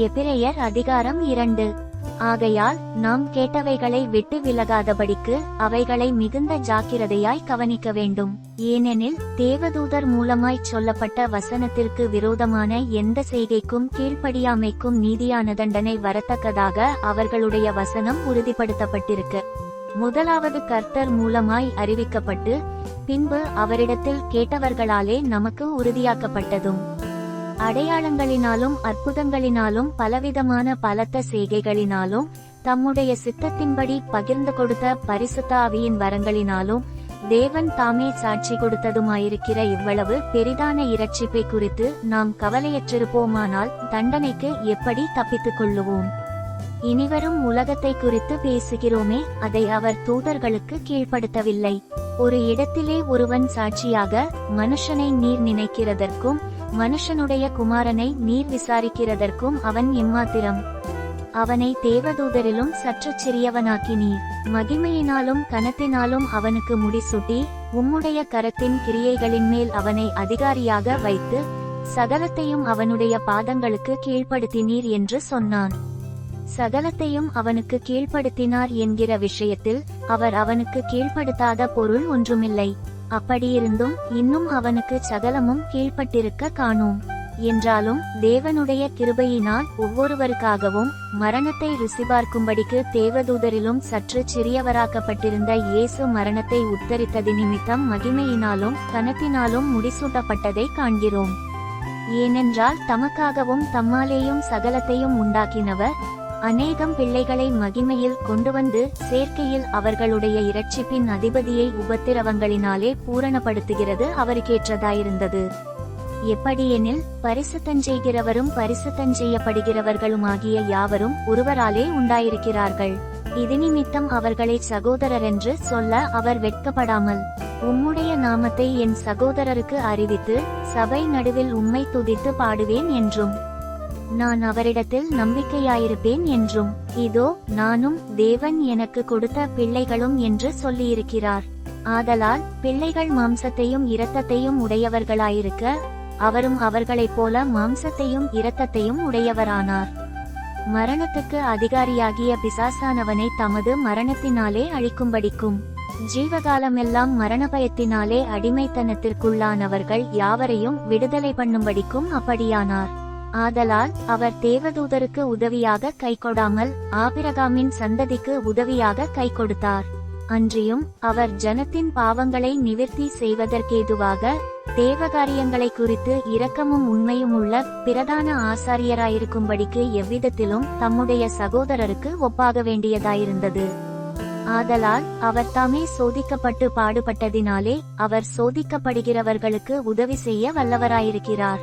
எபிரெயர் அதிகாரம் 2. ஆகையால் நாம் கேட்டவைகளை விட்டு விலகாதபடிக்கு அவைகளை மிகுந்த ஜாக்கிரதையாய் கவனிக்க வேண்டும். ஏனெனில் தேவதூதர் மூலமாய்ச் சொல்லப்பட்ட வசனத்திற்கு விரோதமான எந்த செய்கைக்கும் கீழ்ப்படியாமைக்கும் நீதியான தண்டனை வரத்தக்கதாக அவர்களுடைய வசனம் உறுதிப்படுத்தப்பட்டிருக்கு. முதலாவது கர்த்தர் மூலமாய் அறிவிக்கப்பட்டு பின்பு அவரிடத்தில் கேட்டவர்களாலே நமக்கு உறுதியாக்கப்பட்டதும் அடையாளங்களினாலும் அற்புதங்களினாலும் பலவிதமான பலத்த செய்கைகளினாலும் தம்முடைய சித்தத்தின்படி பகிர்ந்து கொடுத்த பரிசுத்த ஆவியின் வரங்களினாலும் தேவன் தாமே சாட்சி கொடுத்ததுமாயிருக்கிற இவ்வளவு பெரிதான இரட்சிப்பை குறித்து நாம் கவலையற்றிருப்போமானால் தண்டனைக்கு எப்படி தப்பித்துக் கொள்ளுவோம்? இனிவரும் உலகத்தை குறித்து பேசுகிறோமே, அதை அவர் தூதர்களுக்கு கீழ்ப்படுத்தவில்லை. ஒரு இடத்திலே ஒருவன் சாட்சியாக, மனுஷனை நீர் நினைக்கிறதற்கும் மனுஷனுடைய குமாரனை நீர் விசாரிக்கிறதற்கும் அவன் எம்மாத்திரம்? அவனை தேவதூதரிலும் சற்று சிறியவனாக்கினீர். மகிமையினாலும் கனத்தினாலும் அவனுக்கு முடிசூட்டி உம்முடைய கரத்தின் கிரியைகளின் மேல் அவனை அதிகாரியாக வைத்து சகலத்தையும் அவனுடைய பாதங்களுக்கு கீழ்ப்படுத்தினீர் என்று சொன்னான். சகலத்தையும் அவனுக்கு கீழ்ப்படுத்தினார் என்கிற விஷயத்தில் அவர் அவனுக்கு கீழ்ப்படுத்தாத பொருள் ஒன்றுமில்லை. அப்படியிருந்தும் இன்னும் அவனுக்கு சகலமும் கீழ்ப்பட்டிருக்க காணோம். என்றாலும் தேவனுடைய கிருபையினால் ஒவ்வொருவருக்காகவும் மரணத்தை ருசி பார்க்கும்படிக்கு தேவதூதரிலும் சற்று சிறியவராக்கப்பட்டிருந்த இயேசு மரணத்தை உத்தரித்தது நிமித்தம் மகிமையினாலும் கனத்தினாலும் முடிசூட்டப்பட்டதை காண்கிறோம். ஏனென்றால் தமக்காகவும் தம்மாலேயும் சகலத்தையும் உண்டாக்கினவர் அநேகம் பிள்ளைகளை மகிமையில் கொண்டுவந்து சேர்க்கையில் அவர்களுடைய இரட்சிப்பின் அதிபதியை உபத்திரவங்களினாலே பூரணப்படுத்துகிறது அவருக்கேற்றதாயிருந்தது. எப்படியெனில் பரிசுத்தஞ்செய்கிறவரும் பரிசுத்தஞ்செய்யப்படுகிறவர்களுமாகிய யாவரும் ஒருவராலே உண்டாயிருக்கிறார்கள். இது நிமித்தம் அவர்களை சகோதரரென்று சொல்ல அவர் வெட்கப்படாமல், உம்முடைய நாமத்தை என் சகோதரருக்கு அறிவித்து சபை நடுவில் உம்மை துதித்து பாடுவேன் என்றும் நான் அவரிடத்தில் நம்பிக்கையாயிருப்பேன் என்றும் இதோ நானும் தேவன் எனக்கு கொடுத்த பிள்ளைகளும் என்று சொல்லியிருக்கிறார். ஆதலால் பிள்ளைகள் மாம்சத்தையும் இரத்தத்தையும் உடையவர்களாயிருக்க அவரும் அவர்களைப் போல மாம்சத்தையும் இரத்தத்தையும் உடையவரானார். மரணத்துக்கு அதிகாரியாகிய பிசாசானவனை தமது மரணத்தினாலே அழிக்கும்படிக்கும் ஜீவகாலமெல்லாம் மரண பயத்தினாலே அடிமைத்தனத்திற்குள்ளானவர்கள் யாவரையும் விடுதலை பண்ணும்படிக்கும் அப்படியானார். ஆதலால் அவர் தேவதூதருக்கு உதவியாக கை கொடாமல் ஆபிரகாமின் சந்ததிக்கு உதவியாக கை கொடுத்தார். அன்றியும் அவர் ஜனத்தின் பாவங்களை நிவிர்த்தி செய்வதற்கேதுவாக தேவகாரியங்களை குறித்து இரக்கமும் உண்மையும் உள்ள பிரதான ஆசாரியராயிருக்கும்படிக்கு எவ்விதத்திலும் தம்முடைய சகோதரருக்கு ஒப்பாக வேண்டியதாயிருந்தது. ஆதலால் அவர் தாமே சோதிக்கப்பட்டு பாடுபட்டதினாலே அவர் சோதிக்கப்படுகிறவர்களுக்கு உதவி செய்ய வல்லவராயிருக்கிறார்.